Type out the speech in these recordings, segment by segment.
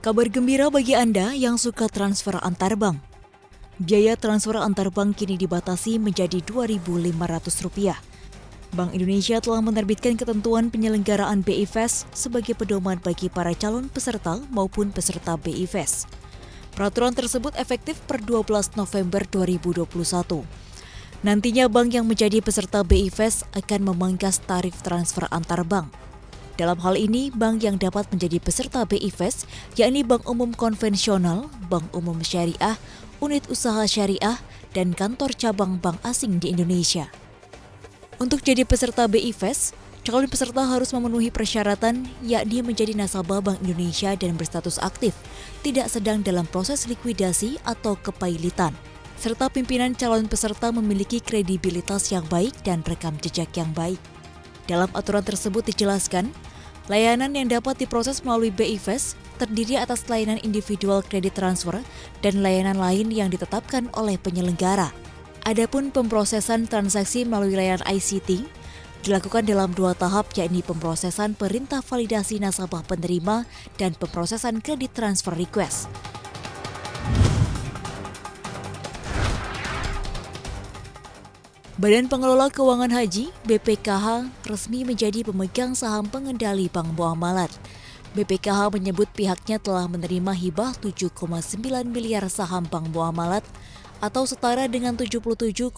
Kabar gembira bagi Anda yang suka transfer antar bank. Biaya transfer antar bank kini dibatasi menjadi Rp2.500. Bank Indonesia telah menerbitkan ketentuan penyelenggaraan BI Fast sebagai pedoman bagi para calon peserta maupun peserta BI Fast. Peraturan tersebut efektif per 12 November 2021. Nantinya bank yang menjadi peserta BI Fast akan memangkas tarif transfer antar bank. Dalam hal ini, bank yang dapat menjadi peserta BI Fast, yakni bank umum konvensional, bank umum syariah, unit usaha syariah, dan kantor cabang bank asing di Indonesia. Untuk jadi peserta BI Fast, calon peserta harus memenuhi persyaratan, yakni menjadi nasabah Bank Indonesia dan berstatus aktif, tidak sedang dalam proses likuidasi atau kepailitan, serta pimpinan calon peserta memiliki kredibilitas yang baik dan rekam jejak yang baik. Dalam aturan tersebut dijelaskan, layanan yang dapat diproses melalui BI Fast terdiri atas layanan individual credit transfer dan layanan lain yang ditetapkan oleh penyelenggara. Adapun pemrosesan transaksi melalui layanan ICT dilakukan dalam 2 tahap, yakni pemrosesan perintah validasi nasabah penerima dan pemrosesan kredit transfer request. Badan Pengelola Keuangan Haji (BPKH) resmi menjadi pemegang saham pengendali Bank Muamalat. BPKH menyebut pihaknya telah menerima hibah 7,9 miliar saham Bank Muamalat atau setara dengan 77,42%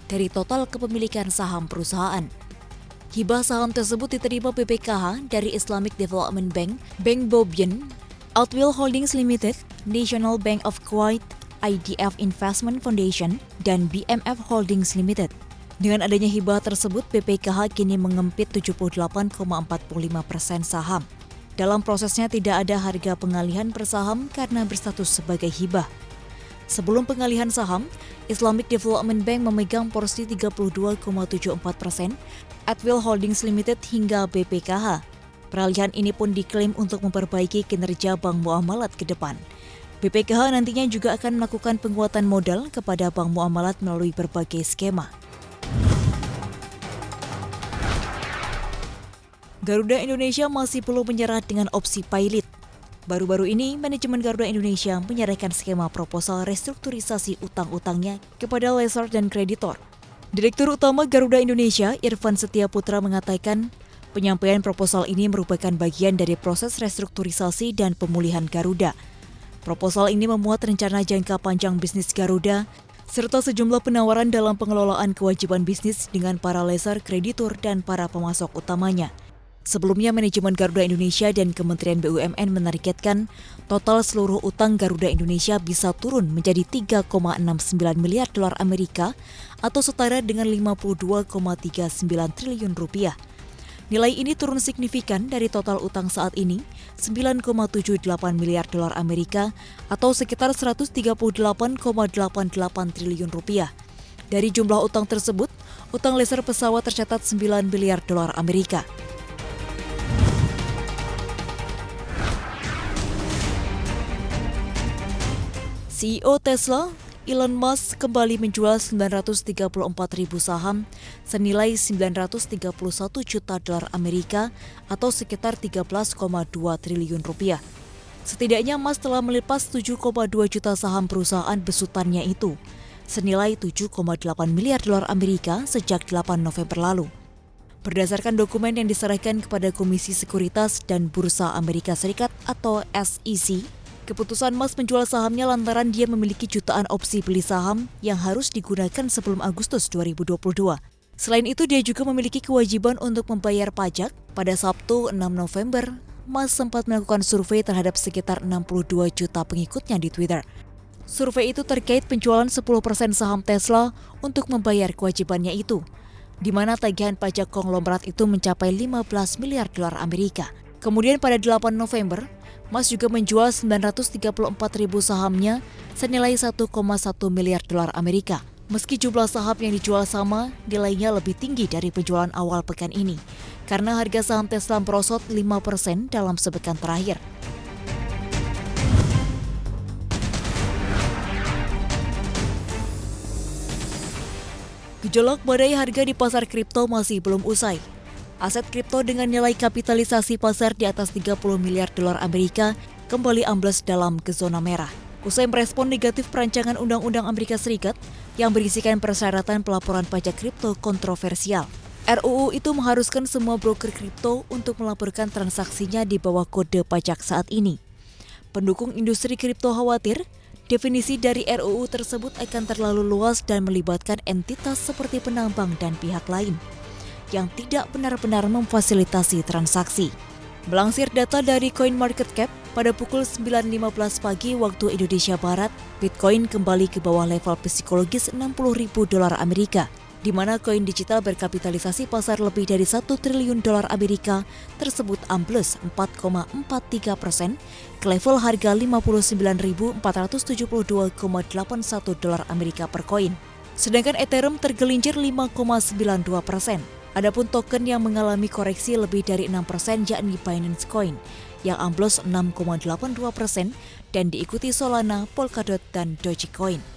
dari total kepemilikan saham perusahaan. Hibah saham tersebut diterima BPKH dari Islamic Development Bank, Bank Bobian, Outwell Holdings Limited, National Bank of Kuwait, IDF Investment Foundation, dan BMF Holdings Limited. Dengan adanya hibah tersebut, BPKH kini mengempit 78,45% saham. Dalam prosesnya tidak ada harga pengalihan per saham karena berstatus sebagai hibah. Sebelum pengalihan saham, Islamic Development Bank memegang porsi 32,74%, Outwell Holdings Limited hingga BPKH. Peralihan ini pun diklaim untuk memperbaiki kinerja Bank Muamalat ke depan. BPKH nantinya juga akan melakukan penguatan modal kepada Bank Muamalat melalui berbagai skema. Garuda Indonesia masih belum menyerah dengan opsi pilot. Baru-baru ini, manajemen Garuda Indonesia menyerahkan skema proposal restrukturisasi utang-utangnya kepada lessor dan kreditor. Direktur Utama Garuda Indonesia, Irfan Setiaputra, mengatakan penyampaian proposal ini merupakan bagian dari proses restrukturisasi dan pemulihan Garuda. Proposal ini memuat rencana jangka panjang bisnis Garuda, serta sejumlah penawaran dalam pengelolaan kewajiban bisnis dengan para lessor, kreditur, dan para pemasok utamanya. Sebelumnya, manajemen Garuda Indonesia dan Kementerian BUMN menargetkan total seluruh utang Garuda Indonesia bisa turun menjadi 3,69 miliar dolar Amerika atau setara dengan 52,39 triliun rupiah. Nilai ini turun signifikan dari total utang saat ini, 9,78 miliar dolar Amerika atau sekitar 138,88 triliun rupiah. Dari jumlah utang tersebut, utang lessor pesawat tercatat 9 miliar dolar Amerika. CEO Tesla, Elon Musk, kembali menjual 934.000 saham senilai 931 juta dolar Amerika atau sekitar 13,2 triliun rupiah. Setidaknya Musk telah melepas 7,2 juta saham perusahaan besutannya itu, senilai 7,8 miliar dolar Amerika sejak 8 November lalu. Berdasarkan dokumen yang diserahkan kepada Komisi Sekuritas dan Bursa Amerika Serikat atau SEC, keputusan Musk menjual sahamnya lantaran dia memiliki jutaan opsi beli saham yang harus digunakan sebelum Agustus 2022. Selain itu, dia juga memiliki kewajiban untuk membayar pajak. Pada Sabtu 6 November, Musk sempat melakukan survei terhadap sekitar 62 juta pengikutnya di Twitter. Survei itu terkait penjualan 10% saham Tesla untuk membayar kewajibannya itu, di mana tagihan pajak konglomerat itu mencapai 15 miliar dolar Amerika. Kemudian pada 8 November, Musk juga menjual 934.000 sahamnya senilai 1,1 miliar dolar Amerika. Meski jumlah saham yang dijual sama, nilainya lebih tinggi dari penjualan awal pekan ini, karena harga saham Tesla merosot 5% dalam sepekan terakhir. Gejolak badai harga di pasar kripto masih belum usai. Aset kripto dengan nilai kapitalisasi pasar di atas 30 miliar dolar Amerika kembali ambles dalam ke zona merah. Usai merespon negatif perancangan Undang-Undang Amerika Serikat yang berisikan persyaratan pelaporan pajak kripto kontroversial. RUU itu mengharuskan semua broker kripto untuk melaporkan transaksinya di bawah kode pajak saat ini. Pendukung industri kripto khawatir definisi dari RUU tersebut akan terlalu luas dan melibatkan entitas seperti penambang dan pihak lain yang tidak benar-benar memfasilitasi transaksi. Melansir data dari CoinMarketCap, pada pukul 9.15 pagi waktu Indonesia Barat, Bitcoin kembali ke bawah level psikologis 60.000 dolar Amerika, di mana koin digital berkapitalisasi pasar lebih dari 1 triliun dolar Amerika tersebut ambles 4,43% ke level harga 59.472,81 dolar Amerika per koin. Sedangkan Ethereum tergelincir 5,92%. Adapun token yang mengalami koreksi lebih dari 6% yakni Binance Coin yang ambles 6,82% dan diikuti Solana, Polkadot, dan Dogecoin.